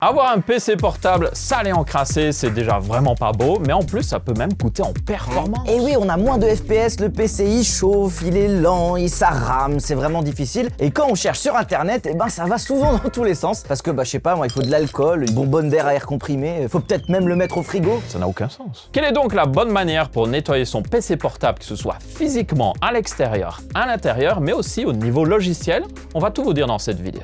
Avoir un PC portable sale et encrassé, c'est déjà vraiment pas beau, mais en plus, ça peut même coûter en performance. Et oui, on a moins de FPS, le PC il chauffe, il est lent, ça rame, c'est vraiment difficile. Et quand on cherche sur internet, eh ben ça va souvent dans tous les sens. Parce que, je sais pas, moi, il faut de l'alcool, une bonbonne d'air à air comprimé, il faut peut-être même le mettre au frigo. Ça n'a aucun sens. Quelle est donc la bonne manière pour nettoyer son PC portable, que ce soit physiquement à l'extérieur, à l'intérieur, mais aussi au niveau logiciel? On va tout vous dire dans cette vidéo.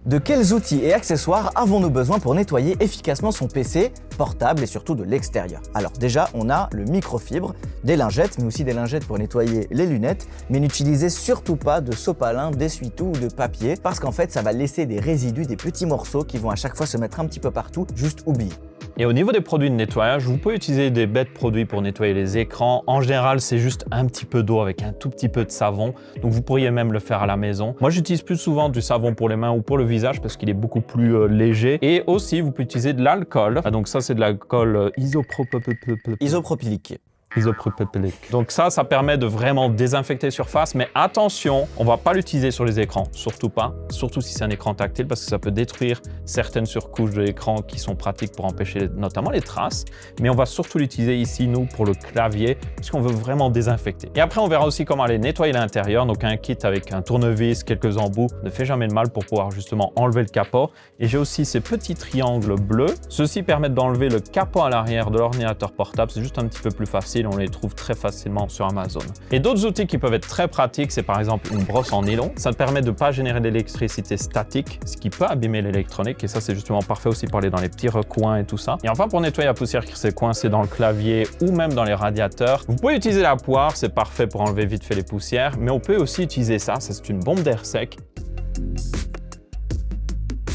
De quels outils et accessoires avons-nous besoin pour nettoyer efficacement son PC portable et surtout de l'extérieur? Alors déjà, on a le microfibre, des lingettes, mais aussi des lingettes pour nettoyer les lunettes, mais n'utilisez surtout pas de sopalin, d'essuie-tout ou de papier, parce qu'en fait, ça va laisser des résidus, des petits morceaux qui vont à chaque fois se mettre un petit peu partout, juste oubliez. Et au niveau des produits de nettoyage, vous pouvez utiliser des bêtes produits pour nettoyer les écrans. En général, c'est juste un petit peu d'eau avec un tout petit peu de savon. Donc vous pourriez même le faire à la maison. Moi, j'utilise plus souvent du savon pour les mains ou pour le visage parce qu'il est beaucoup plus léger. Et aussi, vous pouvez utiliser de l'alcool. Donc ça, c'est de l'alcool Isopropylique. Isopropylique. Donc ça permet de vraiment désinfecter surface, mais attention, on va pas l'utiliser sur les écrans, surtout pas, surtout si c'est un écran tactile parce que ça peut détruire certaines surcouches de l'écran qui sont pratiques pour empêcher notamment les traces, mais on va surtout l'utiliser ici, nous, pour le clavier, parce qu'on veut vraiment désinfecter. Et après, on verra aussi comment aller nettoyer l'intérieur, donc un kit avec un tournevis, quelques embouts, ne fait jamais de mal pour pouvoir justement enlever le capot. Et j'ai aussi ces petits triangles bleus, ceux-ci permettent d'enlever le capot à l'arrière de l'ordinateur portable, c'est juste un petit peu plus facile. On les trouve très facilement sur Amazon. Et d'autres outils qui peuvent être très pratiques, c'est par exemple une brosse en nylon. Ça te permet de ne pas générer d'électricité statique, ce qui peut abîmer l'électronique. Et ça, c'est justement parfait aussi pour aller dans les petits recoins et tout ça. Et enfin, pour nettoyer la poussière qui s'est coincée dans le clavier ou même dans les radiateurs, vous pouvez utiliser la poire. C'est parfait pour enlever vite fait les poussières. Mais on peut aussi utiliser ça. Ça, c'est une bombe d'air sec.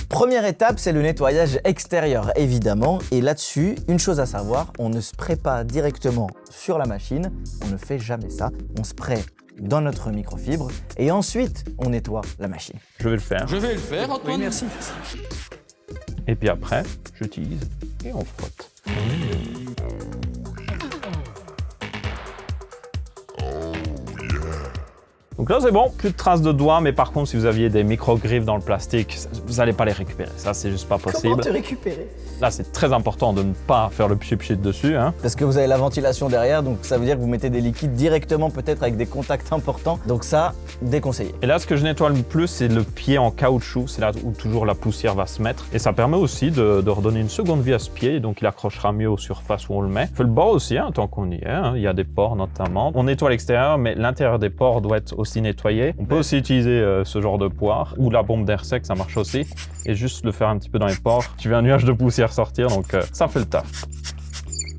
Première étape, c'est le nettoyage extérieur, évidemment. Et là-dessus, une chose à savoir, on ne spraye pas directement sur la machine. On ne fait jamais ça. On spraye dans notre microfibre et ensuite, on nettoie la machine. Je vais le faire. Je vais le faire, Antoine. Oui, merci. Et puis après, j'utilise et on frotte. Donc là, c'est bon, plus de traces de doigts, mais par contre, si vous aviez des micro-griffes dans le plastique, vous n'allez pas les récupérer. Ça, c'est juste pas possible. Comment te récupérer? Là, c'est très important de ne pas faire le pchit-pchit dessus. Parce que vous avez la ventilation derrière, donc ça veut dire que vous mettez des liquides directement, peut-être avec des contacts importants. Donc ça, déconseillé. Et là, ce que je nettoie le plus, c'est le pied en caoutchouc. C'est là où toujours la poussière va se mettre. Et ça permet aussi de redonner une seconde vie à ce pied. Donc, il accrochera mieux aux surfaces où on le met. On fait le bord aussi, tant qu'on y est. Il y a des pores notamment. On nettoie l'extérieur, mais l'intérieur des pores doit être aussi nettoyé. On peut aussi utiliser ce genre de poire ou la bombe d'air sec, ça marche aussi. Et juste le faire un petit peu dans les pores. Tu veux un nuage de poussière sortir, donc ça fait le taf.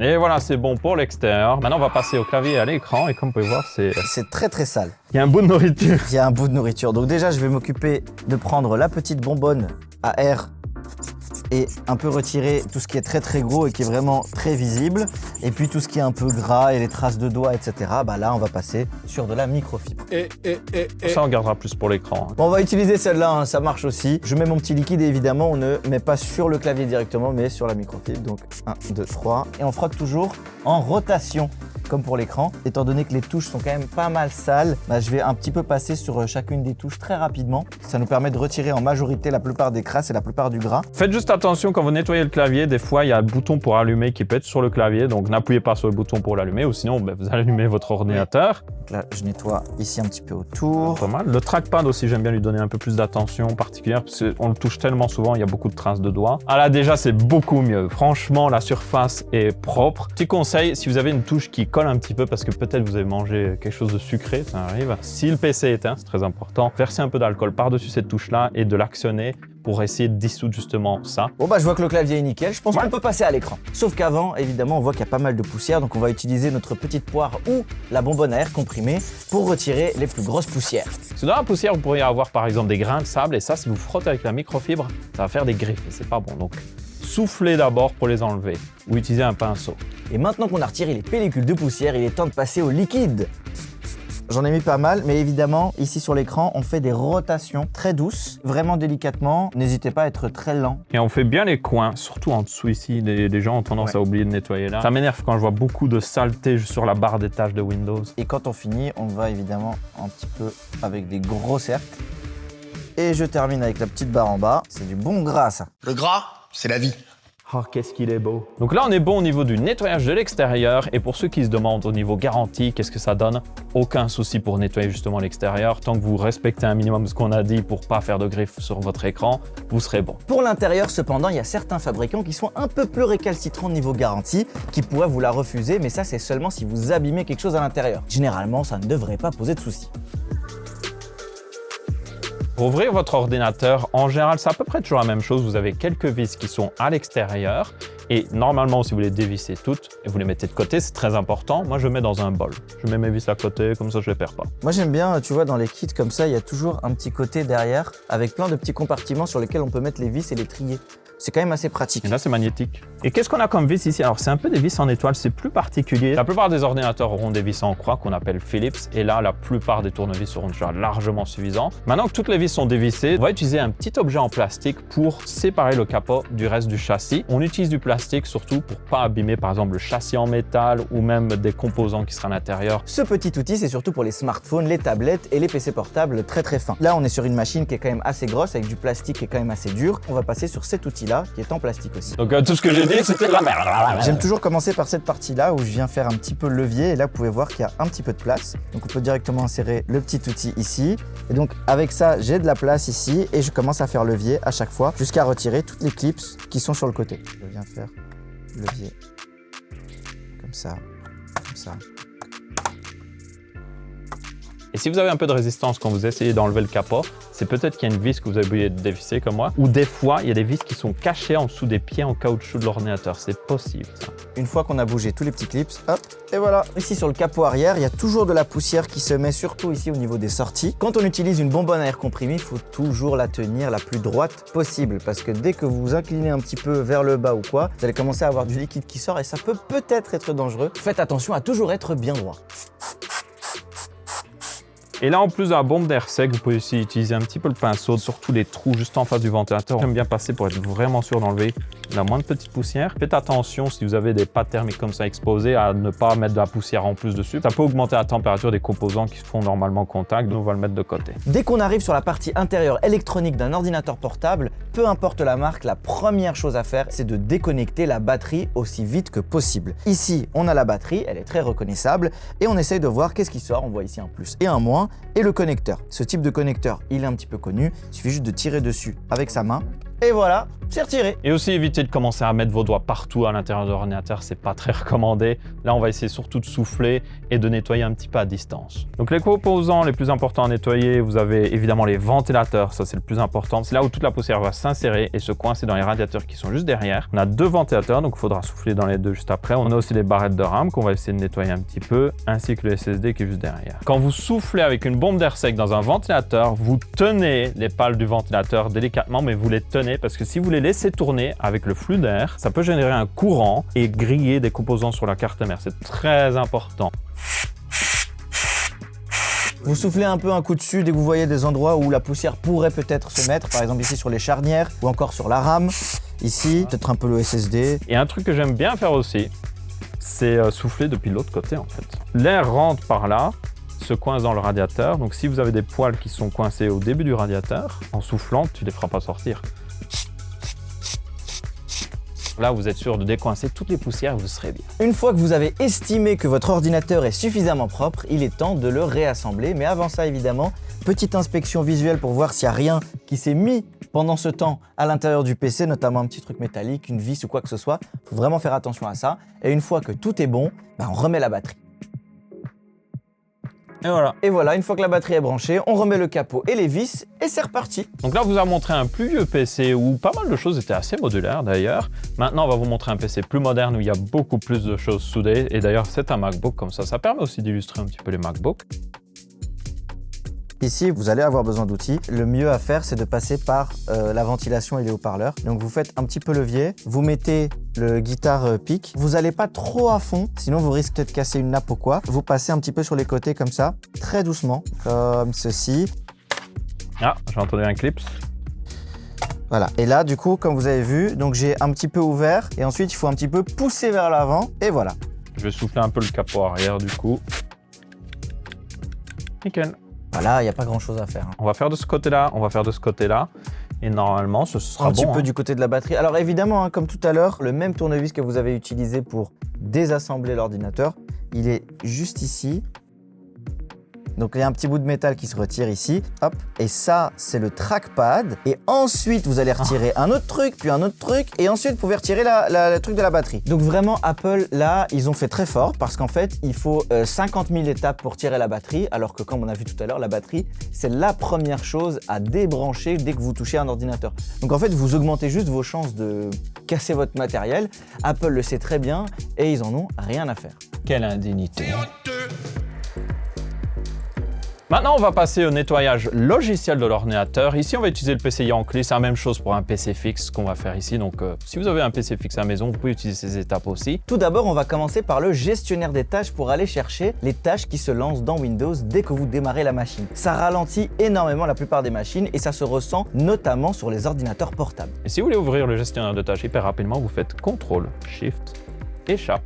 Et voilà, c'est bon pour l'extérieur. Maintenant, on va passer au clavier et à l'écran. Et comme vous pouvez voir, c'est très très sale. Il y a un bout de nourriture. Il y a un bout de nourriture. Donc déjà, je vais m'occuper de prendre la petite bonbonne à air et un peu retirer tout ce qui est très très gros et qui est vraiment très visible. Et puis tout ce qui est un peu gras et les traces de doigts, etc. Là, on va passer sur de la microfibre. Ça, on gardera plus pour l'écran. Bon, on va utiliser celle-là, ça marche aussi. Je mets mon petit liquide et évidemment, on ne met pas sur le clavier directement, mais sur la microfibre. Donc 1, 2, 3. Et on frotte toujours en rotation, comme pour l'écran. Étant donné que les touches sont quand même pas mal sales, je vais un petit peu passer sur chacune des touches très rapidement. Ça nous permet de retirer en majorité la plupart des crasses et la plupart du gras. Faites juste attention quand vous nettoyez le clavier, des fois il y a le bouton pour allumer qui peut être sur le clavier, donc n'appuyez pas sur le bouton pour l'allumer ou sinon vous allumez votre ordinateur. Là, je nettoie ici un petit peu autour. Pas mal. Le trackpad aussi, j'aime bien lui donner un peu plus d'attention particulière parce qu'on le touche tellement souvent, il y a beaucoup de traces de doigts. Ah là déjà, c'est beaucoup mieux. Franchement, la surface est propre. Petit conseil, si vous avez une touche qui colle un petit peu parce que peut-être vous avez mangé quelque chose de sucré, ça arrive. Si le PC est éteint, c'est très important, versez un peu d'alcool par-dessus cette touche-là et de l'actionner pour essayer de dissoudre justement ça. Bon je vois que le clavier est nickel, je pense qu'on peut passer à l'écran. Sauf qu'avant, évidemment, on voit qu'il y a pas mal de poussière, donc on va utiliser notre petite poire ou la bonbonne à air comprimée pour retirer les plus grosses poussières. Dans la poussière, vous pourriez avoir par exemple des grains de sable et ça, si vous frottez avec la microfibre, ça va faire des griffes et c'est pas bon. Donc soufflez d'abord pour les enlever ou utilisez un pinceau. Et maintenant qu'on a retiré les pellicules de poussière, il est temps de passer au liquide. J'en ai mis pas mal, mais évidemment, ici sur l'écran, on fait des rotations très douces, vraiment délicatement. N'hésitez pas à être très lent. Et on fait bien les coins, surtout en dessous ici. Les gens ont tendance à oublier de nettoyer là. Ça m'énerve quand je vois beaucoup de saleté sur la barre des tâches de Windows. Et quand on finit, on va évidemment un petit peu avec des gros cercles. Et je termine avec la petite barre en bas. C'est du bon gras, ça. Le gras, c'est la vie. Oh, qu'est-ce qu'il est beau. Donc là, on est bon au niveau du nettoyage de l'extérieur. Et pour ceux qui se demandent au niveau garantie, qu'est-ce que ça donne? Aucun souci pour nettoyer justement l'extérieur. Tant que vous respectez un minimum ce qu'on a dit pour pas faire de griffes sur votre écran, vous serez bon. Pour l'intérieur, cependant, il y a certains fabricants qui sont un peu plus récalcitrants niveau garantie, qui pourraient vous la refuser, mais ça, c'est seulement si vous abîmez quelque chose à l'intérieur. Généralement, ça ne devrait pas poser de soucis. Pour ouvrir votre ordinateur, en général, c'est à peu près toujours la même chose. Vous avez quelques vis qui sont à l'extérieur et normalement, si vous les dévissez toutes et vous les mettez de côté, c'est très important. Moi, je mets dans un bol. Je mets mes vis à côté, comme ça, je les perds pas. Moi, j'aime bien, tu vois, dans les kits comme ça, il y a toujours un petit côté derrière avec plein de petits compartiments sur lesquels on peut mettre les vis et les trier. C'est quand même assez pratique. Et là, c'est magnétique. Et qu'est-ce qu'on a comme vis ici? Alors, c'est un peu des vis en étoile, c'est plus particulier. La plupart des ordinateurs auront des vis en croix qu'on appelle Phillips. Et là, la plupart des tournevis seront déjà largement suffisants. Maintenant que toutes les vis sont dévissées, on va utiliser un petit objet en plastique pour séparer le capot du reste du châssis. On utilise du plastique surtout pour pas abîmer, par exemple, le châssis en métal ou même des composants qui seraient à l'intérieur. Ce petit outil, c'est surtout pour les smartphones, les tablettes et les PC portables très très fins. Là, on est sur une machine qui est quand même assez grosse, avec du plastique qui est quand même assez dur. On va passer sur cet outil-là, qui est en plastique aussi. Donc, tout ce que j'ai dit, c'était de la merde. J'aime toujours commencer par cette partie-là où je viens faire un petit peu le levier. Et là, vous pouvez voir qu'il y a un petit peu de place. Donc, on peut directement insérer le petit outil ici. Et donc, avec ça, j'ai de la place ici et je commence à faire levier à chaque fois jusqu'à retirer toutes les clips qui sont sur le côté. Je viens faire levier comme ça, comme ça. Et si vous avez un peu de résistance quand vous essayez d'enlever le capot, c'est peut-être qu'il y a une vis que vous avez oublié de dévisser comme moi. Ou des fois, il y a des vis qui sont cachées en dessous des pieds en caoutchouc de l'ordinateur. C'est possible, ça. Une fois qu'on a bougé tous les petits clips, hop, et voilà. Ici sur le capot arrière, il y a toujours de la poussière qui se met surtout ici au niveau des sorties. Quand on utilise une bonbonne à air comprimé, il faut toujours la tenir la plus droite possible parce que dès que vous vous inclinez un petit peu vers le bas ou quoi, vous allez commencer à avoir du liquide qui sort et ça peut peut-être être dangereux. Faites attention à toujours être bien droit. Et là, en plus de la bombe d'air sec, vous pouvez aussi utiliser un petit peu le pinceau, surtout les trous juste en face du ventilateur. J'aime bien passer pour être vraiment sûr d'enlever la moindre petite poussière. Faites attention si vous avez des pâtes thermiques comme ça exposées à ne pas mettre de la poussière en plus dessus. Ça peut augmenter la température des composants qui font normalement contact, donc on va le mettre de côté. Dès qu'on arrive sur la partie intérieure électronique d'un ordinateur portable, peu importe la marque, la première chose à faire, c'est de déconnecter la batterie aussi vite que possible. Ici, on a la batterie, elle est très reconnaissable, et on essaye de voir qu'est-ce qui sort. On voit ici un plus et un moins, et le connecteur. Ce type de connecteur, il est un petit peu connu, il suffit juste de tirer dessus avec sa main, et voilà, c'est retiré. Et aussi évitez de commencer à mettre vos doigts partout à l'intérieur de l'ordinateur, c'est pas très recommandé. Là, on va essayer surtout de souffler et de nettoyer un petit peu à distance. Donc les composants les plus importants à nettoyer, vous avez évidemment les ventilateurs, ça c'est le plus important. C'est là où toute la poussière va s'insérer et se coincer dans les radiateurs qui sont juste derrière. On a deux ventilateurs, donc il faudra souffler dans les deux juste après. On a aussi les barrettes de RAM qu'on va essayer de nettoyer un petit peu, ainsi que le SSD qui est juste derrière. Quand vous soufflez avec une bombe d'air sec dans un ventilateur, vous tenez les pales du ventilateur délicatement, mais vous les tenez parce que si vous les laissez tourner avec le flux d'air, ça peut générer un courant et griller des composants sur la carte mère. C'est très important. Vous soufflez un peu un coup dessus dès que vous voyez des endroits où la poussière pourrait peut-être se mettre, par exemple ici sur les charnières ou encore sur la RAM, ici, peut-être un peu le SSD. Et un truc que j'aime bien faire aussi, c'est souffler depuis l'autre côté en fait. L'air rentre par là, se coince dans le radiateur, donc si vous avez des poils qui sont coincés au début du radiateur, en soufflant, tu les feras pas sortir. Là, vous êtes sûr de décoincer toutes les poussières et vous serez bien. Une fois que vous avez estimé que votre ordinateur est suffisamment propre, il est temps de le réassembler. Mais avant ça, évidemment, petite inspection visuelle pour voir s'il n'y a rien qui s'est mis pendant ce temps à l'intérieur du PC, notamment un petit truc métallique, une vis ou quoi que ce soit. Il faut vraiment faire attention à ça. Et une fois que tout est bon, on remet la batterie. Et voilà, une fois que la batterie est branchée, on remet le capot et les vis et c'est reparti. Donc là, on vous a montré un plus vieux PC où pas mal de choses étaient assez modulaires d'ailleurs. Maintenant, on va vous montrer un PC plus moderne où il y a beaucoup plus de choses soudées. Et d'ailleurs, c'est un MacBook comme ça. Ça permet aussi d'illustrer un petit peu les MacBooks. Ici, vous allez avoir besoin d'outils. Le mieux à faire, c'est de passer par la ventilation et les haut-parleurs. Donc, vous faites un petit peu levier, vous mettez le guitare pick. Vous n'allez pas trop à fond, sinon vous risquez de casser une nappe ou quoi. Vous passez un petit peu sur les côtés comme ça, très doucement, comme ceci. Ah, j'ai entendu un clip. Voilà, et là, du coup, comme vous avez vu, donc j'ai un petit peu ouvert et ensuite, il faut un petit peu pousser vers l'avant et voilà. Je vais souffler un peu le capot arrière du coup. Nickel. Voilà, il n'y a pas grand-chose à faire. On va faire de ce côté-là, on va faire de ce côté-là. Et normalement, ce sera Un bon. petit peu du côté de la batterie. Alors évidemment, comme tout à l'heure, le même tournevis que vous avez utilisé pour désassembler l'ordinateur, il est juste ici. Donc il y a un petit bout de métal qui se retire ici, hop, et ça c'est le trackpad. Et ensuite vous allez retirer un autre truc, puis un autre truc, et ensuite vous pouvez retirer le truc de la batterie. Donc vraiment Apple là, ils ont fait très fort parce qu'en fait il faut 50 000 étapes pour tirer la batterie, alors que comme on a vu tout à l'heure, la batterie c'est la première chose à débrancher dès que vous touchez un ordinateur. Donc en fait vous augmentez juste vos chances de casser votre matériel. Apple le sait très bien et ils en ont rien à faire. Quelle indignité. Maintenant, on va passer au nettoyage logiciel de l'ordinateur. Ici, on va utiliser le PCI en clé. C'est la même chose pour un PC fixe qu'on va faire ici. Donc, si vous avez un PC fixe à la maison, vous pouvez utiliser ces étapes aussi. Tout d'abord, on va commencer par le gestionnaire des tâches pour aller chercher les tâches qui se lancent dans Windows dès que vous démarrez la machine. Ça ralentit énormément la plupart des machines et ça se ressent notamment sur les ordinateurs portables. Et si vous voulez ouvrir le gestionnaire de tâches hyper rapidement, vous faites CTRL, SHIFT, échappe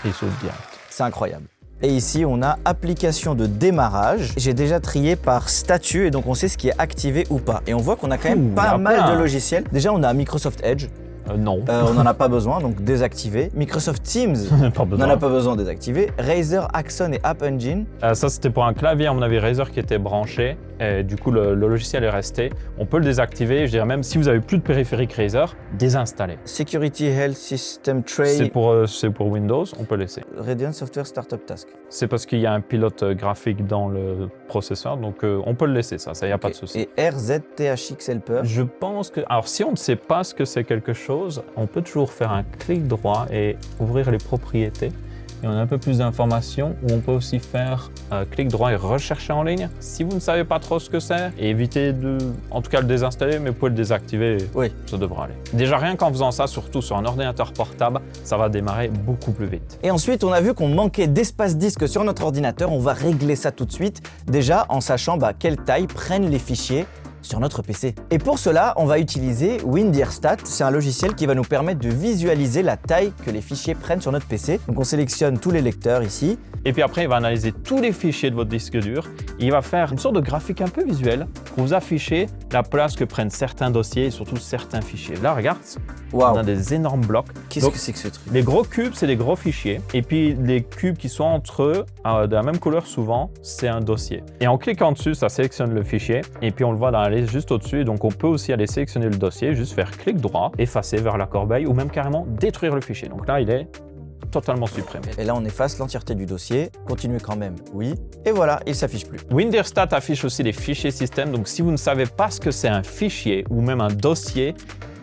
et il s'ouvre direct. C'est incroyable. Et ici, on a application de démarrage. J'ai déjà trié par statut et donc on sait ce qui est activé ou pas. Et on voit qu'on a quand même pas mal de logiciels. Déjà, on a Microsoft Edge. Non. On n'en a pas besoin, donc désactivé. Microsoft Teams, Pas on besoin. n'en a pas besoin, désactivé. Razer, Axon et App Engine. Ça, c'était pour un clavier, à mon avis, Razer qui était branché. Et du coup, le logiciel est resté. On peut le désactiver. Je dirais même, si vous avez plus de périphérique Razer, désinstaller. Security Health System C'est Tray. pour Windows, on peut laisser. Radeon Software Startup Task. C'est parce qu'il y a un pilote graphique dans le processeur, donc on peut le laisser, ça, y a pas de souci. Et RZTHX Helper. Je pense que... Alors, si on ne sait pas ce que c'est quelque chose, on peut toujours faire un clic droit et ouvrir les propriétés. Et on a un peu plus d'informations, ou on peut aussi faire clic droit et rechercher en ligne. Si vous ne savez pas trop ce que c'est, évitez de, en tout cas, le désinstaller, mais vous pouvez le désactiver, Oui. ça devra aller. Déjà, rien qu'en faisant ça, surtout sur un ordinateur portable, ça va démarrer beaucoup plus vite. Et ensuite, on a vu qu'on manquait d'espace disque sur notre ordinateur. On va régler ça tout de suite. Déjà, en sachant quelle taille prennent les fichiers sur notre PC. Et pour cela, on va utiliser WinDirStat. C'est un logiciel qui va nous permettre de visualiser la taille que les fichiers prennent sur notre PC. Donc on sélectionne tous les lecteurs ici. Et puis après, il va analyser tous les fichiers de votre disque dur. Il va faire une sorte de graphique un peu visuel pour vous afficher la place que prennent certains dossiers et surtout certains fichiers. Là, regarde, on a des énormes blocs. Qu'est-ce Donc, que c'est que ce truc? les gros cubes, c'est des gros fichiers. Et puis, les cubes qui sont entre eux, de la même couleur souvent, c'est un dossier. Et en cliquant dessus, ça sélectionne le fichier. Et puis, on le voit dans la liste juste au-dessus. Donc, on peut aussi aller sélectionner le dossier, juste faire clic droit, effacer vers la corbeille ou même carrément détruire le fichier. Donc là, il est totalement supprimé. Et là, on efface l'entièreté du dossier. Continuez quand même, oui. Et voilà, il s'affiche plus. WinDirStat affiche aussi les fichiers système. Donc, si vous ne savez pas ce que c'est un fichier ou même un dossier,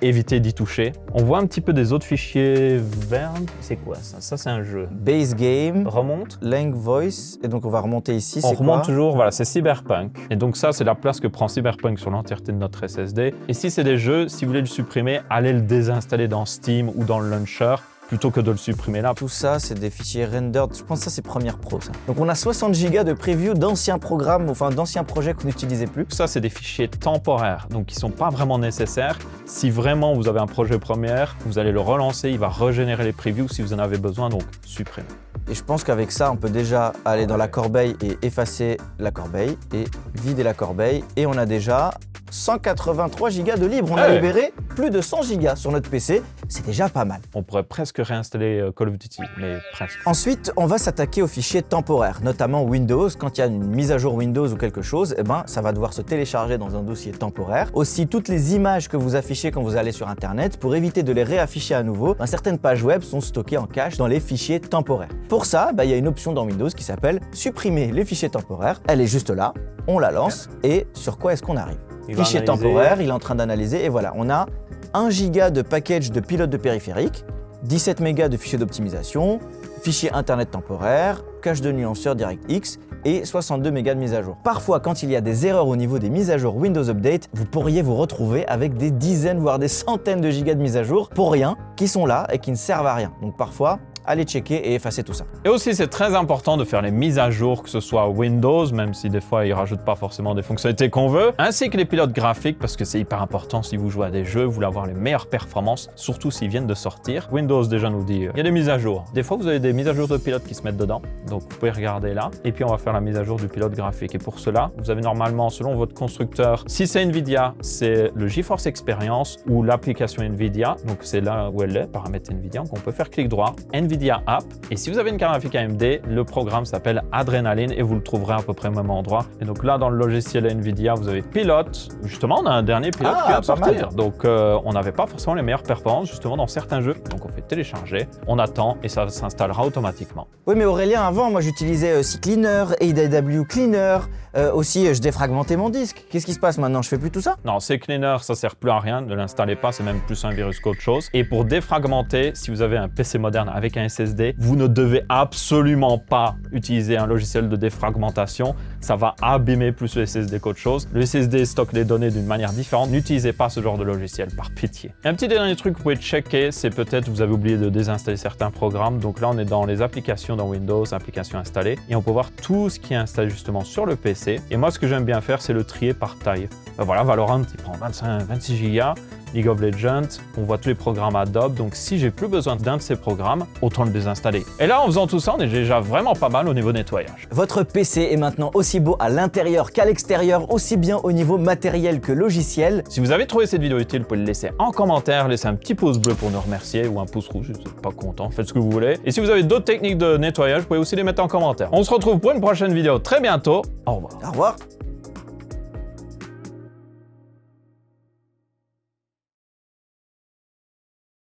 évitez d'y toucher. On voit un petit peu des autres fichiers verts. C'est quoi ça? Ça, c'est un jeu. Base Game, Remonte. Lang Voice. Et donc, on va remonter ici. On C'est remonte quoi? toujours, voilà, c'est Cyberpunk. Et donc ça, c'est la place que prend Cyberpunk sur l'entièreté de notre SSD. Et si c'est des jeux, si vous voulez le supprimer, allez le désinstaller dans Steam ou dans le launcher, plutôt que de le supprimer là. Tout ça, c'est des fichiers rendered. Je pense que ça, c'est Premiere Pro, ça. Donc, on a 60 Go de preview d'anciens programmes, enfin d'anciens projets qu'on n'utilisait plus. Ça, c'est des fichiers temporaires, donc qui ne sont pas vraiment nécessaires. Si vraiment vous avez un projet Premiere, vous allez le relancer, il va régénérer les previews si vous en avez besoin, donc supprimez. Et je pense qu'avec ça, on peut déjà aller dans la corbeille et effacer la corbeille et vider la corbeille. Et on a déjà 183 Go de libre. On a libéré plus de 100 Go sur notre PC. C'est déjà pas mal. On pourrait presque réinstaller Call of Duty, mais presque. Ensuite, on va s'attaquer aux fichiers temporaires, notamment Windows. Quand il y a une mise à jour Windows ou quelque chose, ça va devoir se télécharger dans un dossier temporaire. Aussi, toutes les images que vous affichez quand vous allez sur Internet, pour éviter de les réafficher à nouveau, certaines pages web sont stockées en cache dans les fichiers temporaires. Pour ça, il y a une option dans Windows qui s'appelle « Supprimer les fichiers temporaires ». Elle est juste là, on la lance et sur quoi est-ce qu'on arrive? Fichier temporaire, il est en train d'analyser et voilà, on a 1 giga de package de pilote de périphérique, 17 mégas de fichiers d'optimisation, fichier internet temporaire, cache de nuanceur DirectX et 62 mégas de mise à jour. Parfois, quand il y a des erreurs au niveau des mises à jour Windows Update, vous pourriez vous retrouver avec des dizaines voire des centaines de gigas de mise à jour pour rien, qui sont là et qui ne servent à rien. Donc parfois, aller checker et effacer tout ça. Et aussi, c'est très important de faire les mises à jour, que ce soit Windows, même si des fois, ils ne rajoutent pas forcément des fonctionnalités qu'on veut, ainsi que les pilotes graphiques, parce que c'est hyper important si vous jouez à des jeux, vous voulez avoir les meilleures performances, surtout s'ils viennent de sortir. Windows déjà nous dit, il y a des mises à jour. Des fois, vous avez des mises à jour de pilotes qui se mettent dedans, donc vous pouvez regarder là. Et puis, on va faire la mise à jour du pilote graphique. Et pour cela, vous avez normalement, selon votre constructeur, si c'est NVIDIA, c'est le GeForce Experience ou l'application NVIDIA, donc c'est là où elle est, paramètres NVIDIA, donc on peut faire clic droit, NVIDIA App. Et si vous avez une carte graphique AMD, le programme s'appelle Adrenaline et vous le trouverez à peu près au même endroit. Et donc là, dans le logiciel NVIDIA, vous avez pilote. Justement, on a un dernier pilote qui vient de sortir. Donc, on n'avait pas forcément les meilleures performances justement dans certains jeux. Donc, on fait télécharger, on attend et ça s'installera automatiquement. Oui, mais Aurélien, avant, moi, j'utilisais CCleaner, ADW Cleaner. Aussi, je défragmentais mon disque. Qu'est-ce qui se passe maintenant? Je fais plus tout ça? Non, CCleaner, ça sert plus à rien. Ne l'installez pas, c'est même plus un virus qu'autre chose. Et pour défragmenter, si vous avez un PC moderne avec un SSD, vous ne devez absolument pas utiliser un logiciel de défragmentation. Ça va abîmer plus le SSD qu'autre chose. Le SSD stocke les données d'une manière différente. N'utilisez pas ce genre de logiciel, par pitié. Et un petit dernier truc que vous pouvez checker, c'est peut-être vous avez oublié de désinstaller certains programmes. Donc là, on est dans les applications dans Windows, applications installées. Et on peut voir tout ce qui est installé justement sur le PC. Et moi, ce que j'aime bien faire, c'est le trier par taille. Voilà, Valorant, il prend 26 Go. League of Legends, on voit tous les programmes Adobe, donc si j'ai plus besoin d'un de ces programmes, autant le désinstaller. Et là, en faisant tout ça, on est déjà vraiment pas mal au niveau nettoyage. Votre PC est maintenant aussi beau à l'intérieur qu'à l'extérieur, aussi bien au niveau matériel que logiciel. Si vous avez trouvé cette vidéo utile, vous pouvez le laisser en commentaire, laisser un petit pouce bleu pour nous remercier ou un pouce rouge si vous n'êtes pas content, faites ce que vous voulez. Et si vous avez d'autres techniques de nettoyage, vous pouvez aussi les mettre en commentaire. On se retrouve pour une prochaine vidéo très bientôt. Au revoir. Au revoir.